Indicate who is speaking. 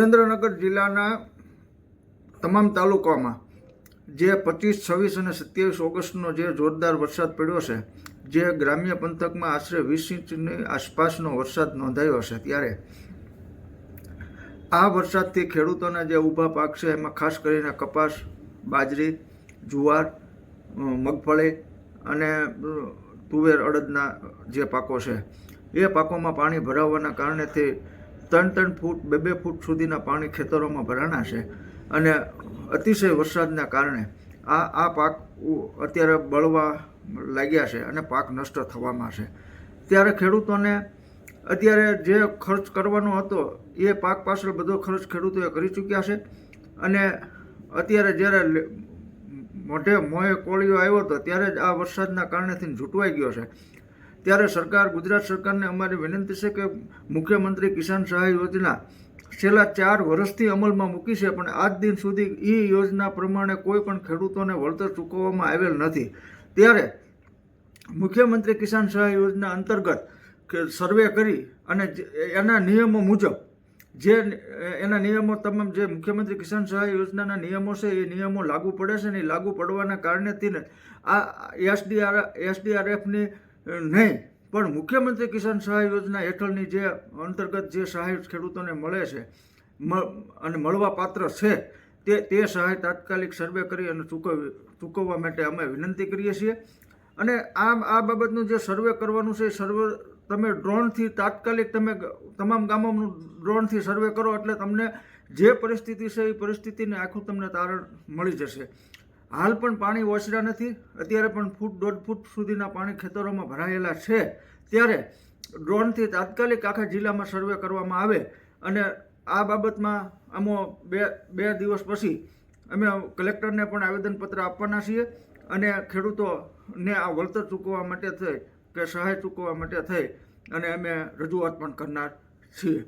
Speaker 1: સુરેન્દ્રનગર જિલ્લાના તમામ તાલુકામાં જે 25, 26 અને 27 ઓગસ્ટનો જે જોરદાર વરસાદ પડ્યો છે, જે ગ્રામ્ય પંથકમાં આશરે 20 ઇંચની આસપાસનો વરસાદ નોંધાયો છે, ત્યારે આ વરસાદથી ખેડૂતોના જે ઊભા પાક છે એમાં ખાસ કરીને કપાસ, બાજરી, જુવાર, મગફળી અને તુવેર, અડદના જે પાકો છે એ પાકોમાં પાણી ભરાવાના કારણેથી 3-3 ફૂટ, 2-2 ફૂટ સુધીના પાણી ખેતરોમાં ભરાણા છે અને અતિશય વરસાદના કારણે આ પાક અત્યારે બળવા લાગ્યા છે અને પાક નષ્ટ થવામાં છે. ત્યારે ખેડૂતોને અત્યારે જે ખર્ચ કરવાનો હતો એ પાક પાછળ બધો ખર્ચ ખેડૂતોએ કરી ચૂક્યા છે અને અત્યારે જ્યારે મોંએ કોળિયો આવ્યો હતો ત્યારે જ આ વરસાદના કારણેથી ઝૂંટવાઈ ગયો છે. ત્યારે ગુજરાત સરકારને અમારી વિનંતી છે કે મુખ્યમંત્રી કિસાન સહાય યોજના છેલ્લા 4 વર્ષથી અમલમાં મૂકી છે, પણ આજ દિન સુધી એ યોજના પ્રમાણે કોઈ પણ ખેડૂતોને વળતર ચૂકવવામાં આવેલ નથી. ત્યારે મુખ્યમંત્રી કિસાન સહાય યોજના અંતર્ગત સર્વે કરી અને એના નિયમો મુજબ એના નિયમો તમામ જે મુખ્યમંત્રી કિસાન સહાય યોજનાના નિયમો છે એ નિયમો લાગુ પડે છે ને એ લાગુ પડવાના કારણેથી આ એસડીઆરએફની નહીં પણ મુખ્યમંત્રી કિસાન સહાય યોજના હેઠળની જે અંતર્ગત જે સહાય ખેડૂતોને મળે છે અને મળવા પાત્ર છે તે સહાય તાત્કાલિક સર્વે કરી અને ચૂકવવા માટે અમે વિનંતી કરીએ છીએ. અને આ બાબતનું જે સર્વે કરવાનું છે એ સર્વે તમે ડ્રોનથી તાત્કાલિક તમે તમામ ગામોનું ડ્રોનથી સર્વે કરો એટલે તમને જે પરિસ્થિતિ છે એ પરિસ્થિતિને આખું તમને તારણ મળી જશે. હાલ પણ પાણી ઓસર્યા નથી, અત્યારે પણ 1-1.5 ફૂટ સુધીના પાણી ખેતરોમાં ભરાયેલા છે. ત્યારે ડ્રોનથી તાત્કાલિક આખા જિલ્લામાં સર્વે કરવામાં આવે અને આ બાબતમાં અમો બે દિવસ પછી અમે કલેક્ટરને પણ આવેદનપત્ર આપવાના છીએ અને ખેડૂતોને આ વળતર ચૂકવવા માટે થઈ કે સહાય ચૂકવવા માટે થઈ અને અમે રજૂઆત પણ કરનાર છીએ.